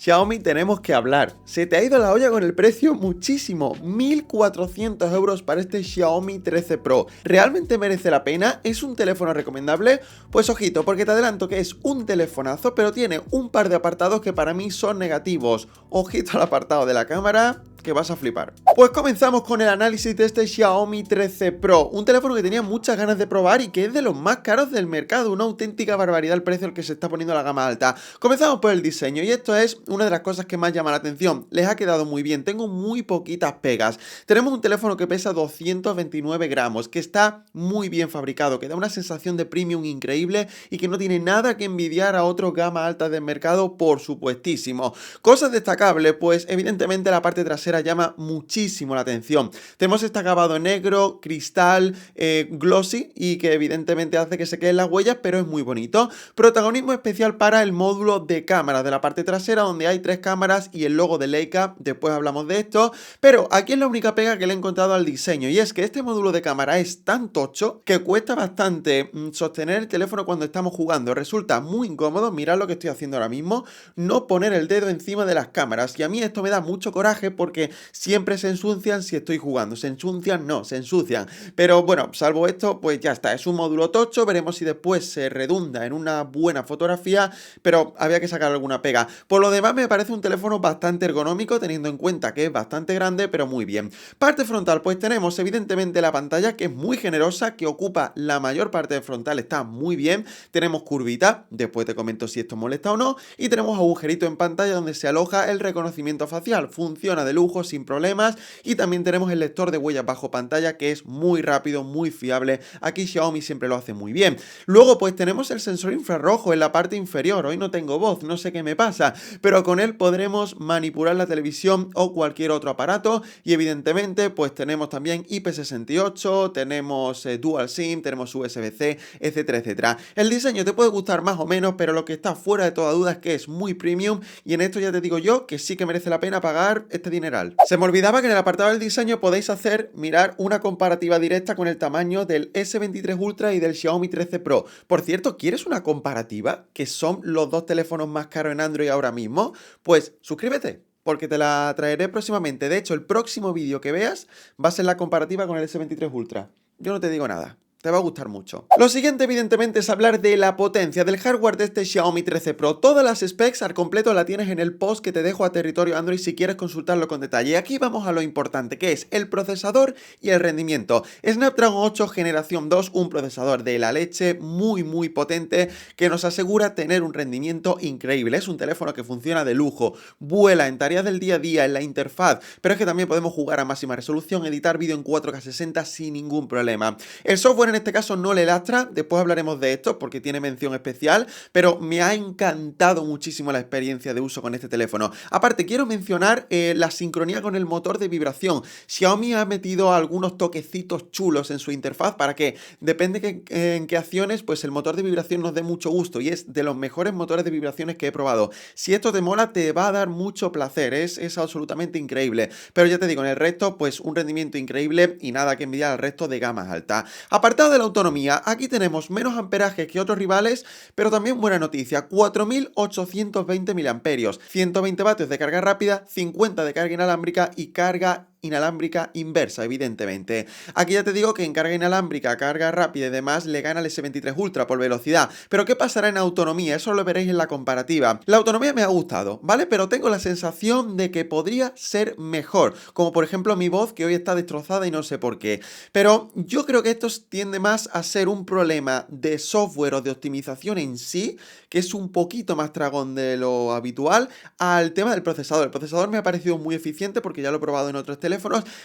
Xiaomi, tenemos que hablar. Se te ha ido la olla con el precio muchísimo. 1.400 euros para este Xiaomi 13 Pro. ¿Realmente merece la pena? ¿Es un teléfono recomendable? Pues ojito, porque te adelanto que es un telefonazo, pero tiene un par de apartados que para mí son negativos. Ojito al apartado de la cámara, que vas a flipar. Pues comenzamos con el análisis de este Xiaomi 13 Pro, un teléfono que tenía muchas ganas de probar y que es de los más caros del mercado, una auténtica barbaridad el precio al que se está poniendo la gama alta. Comenzamos por el diseño y esto es una de las cosas que más llama la atención. Les ha quedado muy bien, tengo muy poquitas pegas. Tenemos un teléfono que pesa 229 gramos, que está muy bien fabricado, que da una sensación de premium increíble y que no tiene nada que envidiar a otros gama alta del mercado, por supuestísimo. Cosas destacables, pues evidentemente la parte trasera llama muchísimo la atención. Tenemos este acabado negro, cristal, glossy y que evidentemente hace que se queden las huellas, pero es muy bonito. Protagonismo especial para el módulo de cámaras de la parte trasera, donde hay 3 cámaras y el logo de Leica. Después hablamos de esto, pero aquí es la única pega que le he encontrado al diseño, y es que este módulo de cámara es tan tocho que cuesta bastante sostener el teléfono cuando estamos jugando. Resulta muy incómodo, mirad lo que estoy haciendo ahora mismo, no poner el dedo encima de las cámaras, y a mí esto me da mucho coraje porque siempre se ensucian si estoy jugando. Se ensucian, no, se ensucian. Pero bueno, salvo esto, pues ya está. Es un módulo tocho, veremos si después se redunda en una buena fotografía, pero había que sacar alguna pega. Por lo demás, me parece un teléfono bastante ergonómico, teniendo en cuenta que es bastante grande, pero muy bien. Parte frontal, pues tenemos evidentemente la pantalla, que es muy generosa, que ocupa la mayor parte del frontal, está muy bien. Tenemos curvita, después te comento si esto molesta o no, y tenemos agujerito en pantalla donde se aloja el reconocimiento facial. Funciona de lujo, sin problemas, y también tenemos el lector de huellas bajo pantalla, que es muy rápido, muy fiable. Aquí Xiaomi siempre lo hace muy bien. Luego pues tenemos el sensor infrarrojo en la parte inferior. Hoy no tengo voz, no sé qué me pasa, pero con él podremos manipular la televisión o cualquier otro aparato, y evidentemente pues tenemos también IP68, tenemos Dual SIM, tenemos USB-C, etcétera, etcétera. El diseño te puede gustar más o menos, pero lo que está fuera de toda duda es que es muy premium, y en esto ya te digo yo que sí que merece la pena pagar este dineral. Se me olvidaba que en el apartado del diseño podéis mirar una comparativa directa con el tamaño del S23 Ultra y del Xiaomi 13 Pro. Por cierto, ¿quieres una comparativa? Que son los dos teléfonos más caros en Android ahora mismo. Pues suscríbete, porque te la traeré próximamente. De hecho, el próximo vídeo que veas va a ser la comparativa con el S23 Ultra. Yo no te digo nada. Te va a gustar mucho. Lo siguiente evidentemente es hablar de la potencia del hardware de este Xiaomi 13 Pro. Todas las specs al completo la tienes en el post que te dejo a territorio Android si quieres consultarlo con detalle. Y aquí vamos a lo importante, que es el procesador y el rendimiento. Snapdragon 8 generación 2, un procesador de la leche muy potente que nos asegura tener un rendimiento increíble. Es un teléfono que funciona de lujo, vuela en tareas del día a día, en la interfaz, pero es que también podemos jugar a máxima resolución, editar vídeo en 4K 60 sin ningún problema. El software en este caso no le lastra, después hablaremos de esto porque tiene mención especial, pero me ha encantado muchísimo la experiencia de uso con este teléfono. Aparte, quiero mencionar la sincronía con el motor de vibración. Xiaomi ha metido algunos toquecitos chulos en su interfaz para que, depende en qué acciones, pues el motor de vibración nos dé mucho gusto, y es de los mejores motores de vibraciones que he probado. Si esto te mola, te va a dar mucho placer, es absolutamente increíble. Pero ya te digo, en el resto, pues un rendimiento increíble y nada que envidiar al resto de gamas altas. Aparte de la autonomía, aquí tenemos menos amperaje que otros rivales, pero también buena noticia: 4.820 mAh, 120 vatios de carga rápida, 50 de carga inalámbrica y carga inalámbrica inversa, evidentemente. Aquí ya te digo que en carga inalámbrica, carga rápida y demás le gana el S23 Ultra por velocidad. Pero ¿qué pasará en autonomía? Eso lo veréis en la comparativa. La autonomía me ha gustado, ¿vale? Pero tengo la sensación de que podría ser mejor, como por ejemplo mi voz, que hoy está destrozada y no sé por qué. Pero yo creo que esto tiende más a ser un problema de software o de optimización en sí, que es un poquito más tragón de lo habitual, al tema del procesador. El procesador me ha parecido muy eficiente porque ya lo he probado en otros teléfonos,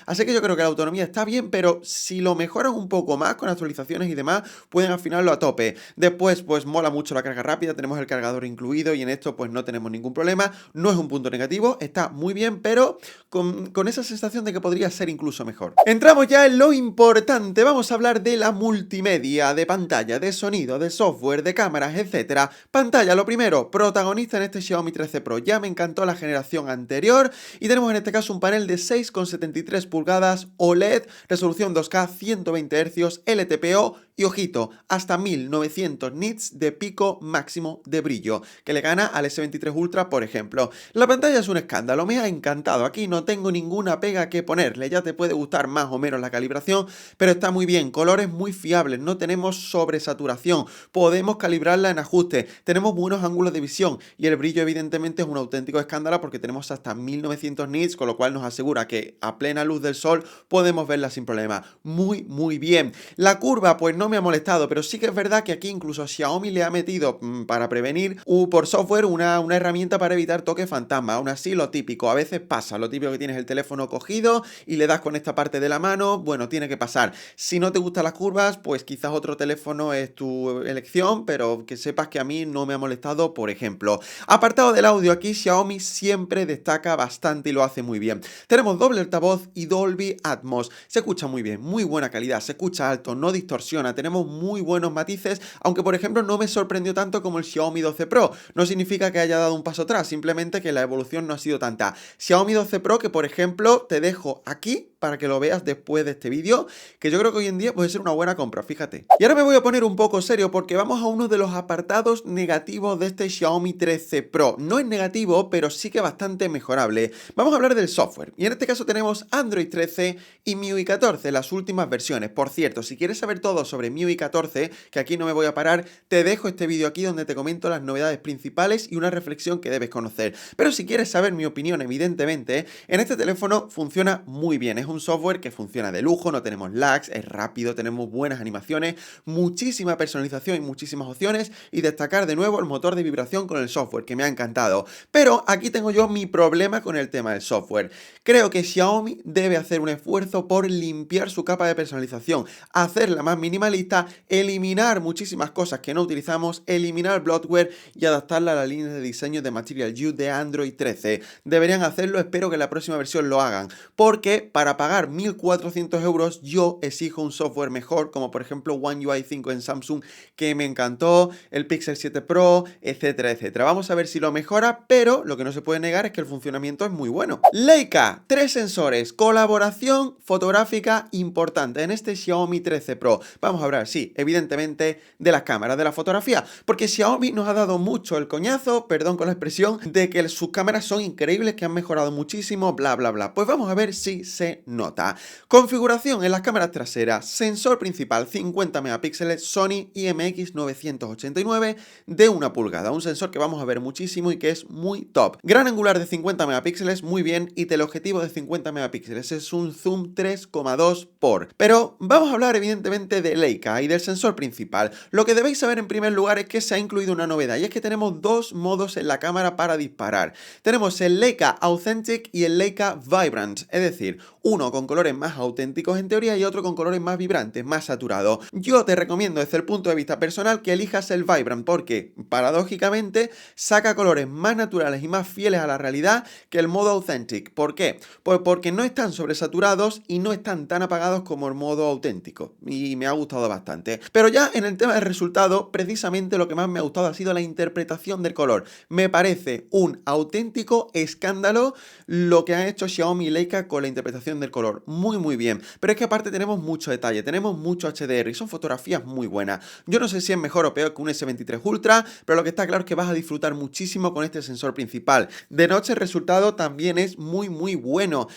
así que yo creo que la autonomía está bien, pero si lo mejoran un poco más con actualizaciones y demás, pueden afinarlo a tope. Después, pues mola mucho la carga rápida, tenemos el cargador incluido y en esto pues no tenemos ningún problema. No es un punto negativo, está muy bien, pero con esa sensación de que podría ser incluso mejor. Entramos ya en lo importante, vamos a hablar de la multimedia, de pantalla, de sonido, de software, de cámaras, etcétera. Pantalla, lo primero, protagonista en este Xiaomi 13 Pro. Ya me encantó la generación anterior y tenemos en este caso un panel de 6,7 173 pulgadas, OLED, resolución 2K, 120 Hz, LTPO y ojito, hasta 1900 nits de pico máximo de brillo, que le gana al S23 Ultra, por ejemplo. La pantalla es un escándalo, me ha encantado, aquí no tengo ninguna pega que ponerle, ya te puede gustar más o menos la calibración, pero está muy bien, colores muy fiables, no tenemos sobresaturación, podemos calibrarla en ajuste, tenemos buenos ángulos de visión y el brillo evidentemente es un auténtico escándalo porque tenemos hasta 1900 nits, con lo cual nos asegura que a plena luz del sol podemos verla sin problema. Muy bien. La curva pues no me ha molestado, pero sí que es verdad que aquí incluso Xiaomi le ha metido para prevenir por software una herramienta para evitar toque fantasma. Aún así, lo típico, a veces pasa, lo típico que tienes el teléfono cogido y le das con esta parte de la mano, bueno, tiene que pasar. Si no te gustan las curvas, pues quizás otro teléfono es tu elección, pero que sepas que a mí no me ha molestado, por ejemplo. Apartado del audio, aquí Xiaomi siempre destaca bastante y lo hace muy bien. Tenemos doble altavoz y Dolby Atmos. Se escucha muy bien, muy buena calidad, se escucha alto, no distorsiona, tenemos muy buenos matices, aunque por ejemplo no me sorprendió tanto como el Xiaomi 12 Pro. No significa que haya dado un paso atrás, simplemente que la evolución no ha sido tanta. Xiaomi 12 Pro que por ejemplo te dejo aquí para que lo veas después de este vídeo, que yo creo que hoy en día puede ser una buena compra, fíjate. Y ahora me voy a poner un poco serio porque vamos a uno de los apartados negativos de este Xiaomi 13 Pro. No es negativo, pero sí que bastante mejorable. Vamos a hablar del software, y en este caso tenemos Android 13 y MIUI 14, las últimas versiones. Por cierto, si quieres saber todo sobre MIUI 14, que aquí no me voy a parar, te dejo este vídeo aquí donde te comento las novedades principales y una reflexión que debes conocer. Pero si quieres saber mi opinión, evidentemente, en este teléfono funciona muy bien. Es un software que funciona de lujo, no tenemos lags, es rápido, tenemos buenas animaciones, muchísima personalización y muchísimas opciones, y destacar de nuevo el motor de vibración con el software, que me ha encantado. Pero aquí tengo yo mi problema con el tema del software. Creo que Xiaomi debe hacer un esfuerzo por limpiar su capa de personalización, hacerla más minimalista, eliminar muchísimas cosas que no utilizamos, eliminar bloatware y adaptarla a la línea de diseño de Material You de Android 13. Deberían hacerlo, espero que en la próxima versión lo hagan, porque para pagar 1.400 euros yo exijo un software mejor, como por ejemplo One UI 5 en Samsung, que me encantó, el Pixel 7 Pro, etcétera, etcétera. Vamos a ver si lo mejora, pero lo que no se puede negar es que el funcionamiento es muy bueno. Leica, 3 sensores, colaboración fotográfica importante en este Xiaomi 13 Pro. Vamos a hablar, sí, evidentemente, de las cámaras, de la fotografía, porque Xiaomi nos ha dado mucho el coñazo, perdón con la expresión, de que sus cámaras son increíbles, que han mejorado muchísimo, bla, bla, bla. Pues vamos a ver si se nota. Configuración en las cámaras traseras, sensor principal 50 megapíxeles Sony IMX989 de 1 pulgada, un sensor que vamos a ver muchísimo y que es muy top. Gran angular de 50 megapíxeles, muy bien, y teleobjetivo de 50 megapíxeles, es un zoom 3,2 por. Pero vamos a hablar evidentemente de Leica y del sensor principal. Lo que debéis saber en primer lugar es que se ha incluido una novedad, y es que tenemos dos modos en la cámara para disparar. Tenemos el Leica Authentic y el Leica Vibrant, es decir, uno con colores más auténticos en teoría y otro con colores más vibrantes, más saturados. Yo te recomiendo desde el punto de vista personal que elijas el Vibrant porque, paradójicamente, saca colores más naturales y más fieles a la realidad que el modo Authentic. ¿Por qué? Pues porque no están sobresaturados y no están tan apagados como el modo auténtico, y me ha gustado bastante. Pero ya en el tema del resultado, precisamente lo que más me ha gustado ha sido la interpretación del color. Me parece un auténtico escándalo lo que han hecho Xiaomi y Leica con la interpretación del color. Muy bien. Pero es que aparte tenemos mucho detalle, tenemos mucho HDR y son fotografías muy buenas. Yo no sé si es mejor o peor que un S23 Ultra, pero lo que está claro es que vas a disfrutar muchísimo con este sensor principal. De noche el resultado también es muy bueno.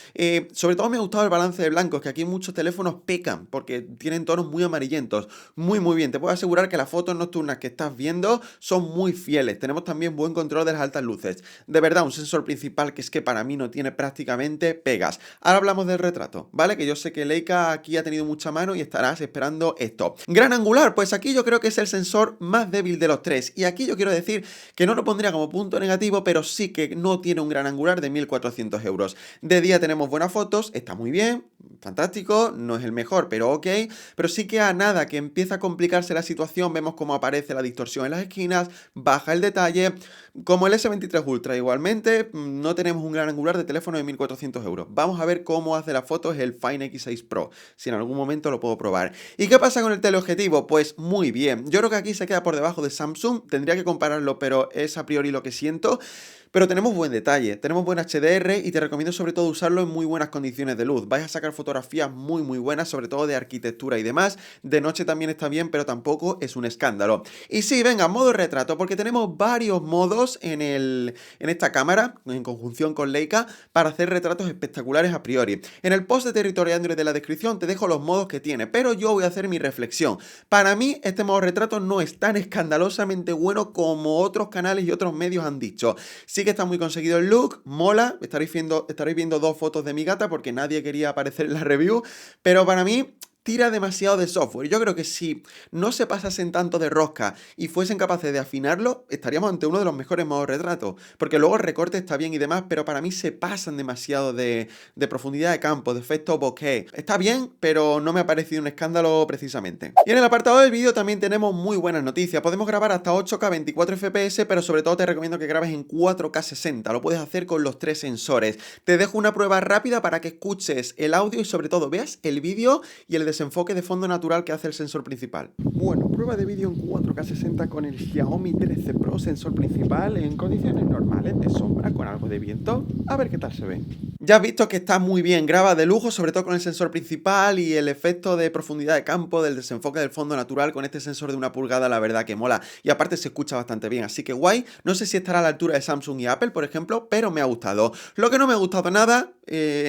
Sobre todo me ha gustado el balance de blancos, que aquí muchos teléfonos pecan porque tienen tonos muy amarillentos. Muy bien. Te puedo asegurar que las fotos nocturnas que estás viendo son muy fieles. Tenemos también buen control de las altas luces. De verdad, un sensor principal que es que para mí no tiene prácticamente pegas. Ahora hablamos del retrato, ¿vale? Que yo sé que Leica aquí ha tenido mucha mano y estarás esperando esto. Gran angular, pues aquí yo creo que es el sensor más débil de los tres. Y aquí yo quiero decir que no lo pondría como punto negativo, pero sí que no tiene un gran angular de 1.400 euros. De día tenemos buenas fotos, está muy bien, fantástico, no es el mejor, pero ok. Pero sí que a nada que empieza a complicarse la situación, vemos cómo aparece la distorsión en las esquinas, baja el detalle. Como el S23 Ultra, igualmente, no tenemos un gran angular de teléfono de 1.400 euros. Vamos a ver cómo hace las fotos el Fine X6 Pro, si en algún momento lo puedo probar. ¿Y qué pasa con el teleobjetivo? Pues muy bien. Yo creo que aquí se queda por debajo de Samsung, tendría que compararlo, pero es a priori lo que siento. Pero tenemos buen detalle, tenemos buen HDR y te recomiendo sobre todo usarlo en muy buenas condiciones de luz. Vais a sacar fotografías muy buenas, sobre todo de arquitectura y demás. De noche también está bien, pero tampoco es un escándalo. Y sí, venga, modo retrato, porque tenemos varios modos en esta cámara, en conjunción con Leica, para hacer retratos espectaculares a priori. En el post de Territory Android de la descripción te dejo los modos que tiene, pero yo voy a hacer mi reflexión. Para mí, este modo retrato no es tan escandalosamente bueno como otros canales y otros medios han dicho. Sí que está muy conseguido el look, mola, estaréis viendo dos fotos de mi gata porque nadie quería aparecer en la review, pero para mí tira demasiado de software. Yo creo que si no se pasasen tanto de rosca y fuesen capaces de afinarlo, estaríamos ante uno de los mejores modos retrato. Porque luego el recorte está bien y demás, pero para mí se pasan demasiado de profundidad de campo, de efecto bokeh. Está bien, pero no me ha parecido un escándalo precisamente. Y en el apartado del vídeo también tenemos muy buenas noticias. Podemos grabar hasta 8K 24 FPS, pero sobre todo te recomiendo que grabes en 4K 60. Lo puedes hacer con los 3 sensores. Te dejo una prueba rápida para que escuches el audio y sobre todo veas el vídeo y el desenfoque de fondo natural que hace el sensor principal. Bueno, prueba de vídeo en 4K 60 con el Xiaomi 13 Pro, sensor principal en condiciones normales de sombra con algo de viento. A ver qué tal se ve. Ya has visto que está muy bien, graba de lujo, sobre todo con el sensor principal y el efecto de profundidad de campo del desenfoque del fondo natural con este sensor de 1 pulgada, la verdad que mola. Y aparte se escucha bastante bien, así que guay. No sé si estará a la altura de Samsung y Apple, por ejemplo, pero me ha gustado. Lo que no me ha gustado nada,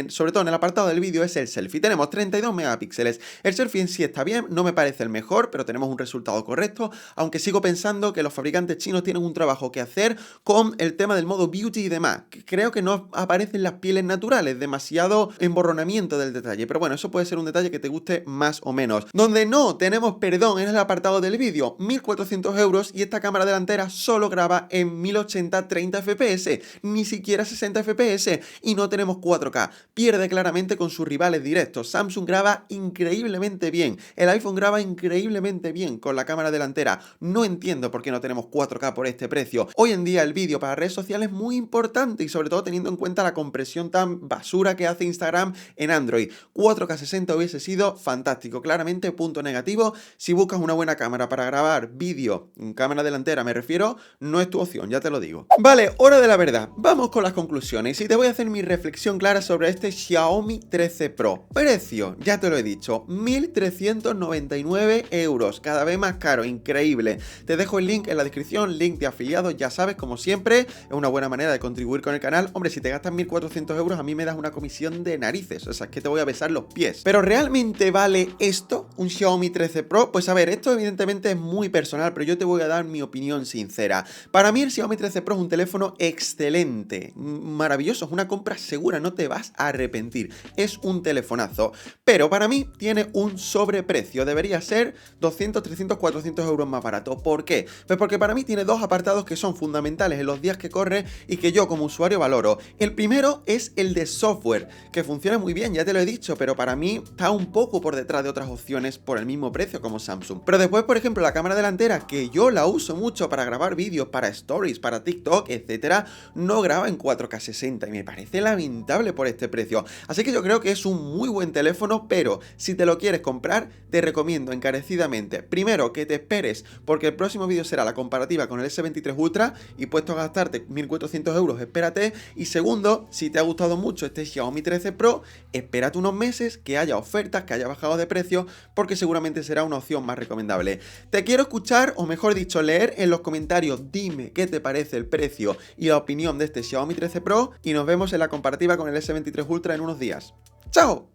sobre todo en el apartado del vídeo, es el selfie. Tenemos 32 megapíxeles. El selfie en sí está bien, no me parece el mejor, pero tenemos un resultado correcto, aunque sigo pensando que los fabricantes chinos tienen un trabajo que hacer con el tema del modo beauty y demás. Creo que no aparecen las pieles naturales, demasiado emborronamiento del detalle, pero bueno, eso puede ser un detalle que te guste más o menos. Donde no tenemos perdón en el apartado del vídeo, 1.400 euros y esta cámara delantera solo graba en 1080 30 fps, ni siquiera 60 fps y no tenemos 4K. Pierde claramente con sus rivales directos. Samsung graba increíblemente bien, el iPhone graba increíblemente bien con la cámara delantera. No entiendo por qué no tenemos 4K por este precio. Hoy en día el vídeo para redes sociales es muy importante y sobre todo teniendo en cuenta la compresión tan basura que hace Instagram en Android. 4K 60 hubiese sido fantástico. Claramente punto negativo. Si buscas una buena cámara para grabar vídeo, en cámara delantera me refiero, no es tu opción, ya te lo digo. Vale, hora de la verdad. Vamos con las conclusiones y te voy a hacer mi reflexión clara sobre este Xiaomi 13 Pro. Precio, ya te lo he dicho, 1.399 euros, cada vez más caro, increíble. Te dejo el link en la descripción, link de afiliados, ya sabes, como siempre, es una buena manera de contribuir con el canal. Hombre, si te gastas 1.400 euros, a mí me das una comisión de narices, o sea, es que te voy a besar los pies. Pero ¿realmente vale esto, un Xiaomi 13 Pro? Pues a ver, esto evidentemente es muy personal, pero yo te voy a dar mi opinión sincera. Para mí el Xiaomi 13 Pro es un teléfono excelente, maravilloso, es una compra segura, no te vas a arrepentir, es un telefonazo, pero para mí tiene un sobreprecio, debería ser 200, 300, 400 euros más barato. ¿Por qué? Pues porque para mí tiene dos apartados que son fundamentales en los días que corre y que yo como usuario valoro. El primero es el de software, que funciona muy bien, ya te lo he dicho, pero para mí está un poco por detrás de otras opciones por el mismo precio como Samsung. Pero después, por ejemplo, la cámara delantera, que yo la uso mucho para grabar vídeos, para stories, para TikTok, etcétera, no graba en 4K 60 y me parece lamentable por este precio. Así que yo creo que es un muy buen teléfono, pero si te lo quieres comprar, te recomiendo encarecidamente, primero, que te esperes, porque el próximo vídeo será la comparativa con el S23 Ultra y puesto a gastarte 1.400 euros, espérate. Y segundo, si te ha gustado mucho este Xiaomi 13 Pro, espérate unos meses que haya ofertas, que haya bajado de precio, porque seguramente será una opción más recomendable. Te quiero escuchar, o mejor dicho, leer en los comentarios, dime qué te parece el precio y la opinión de este Xiaomi 13 Pro y nos vemos en la comparativa con el S23 Ultra en unos días. ¡Chao!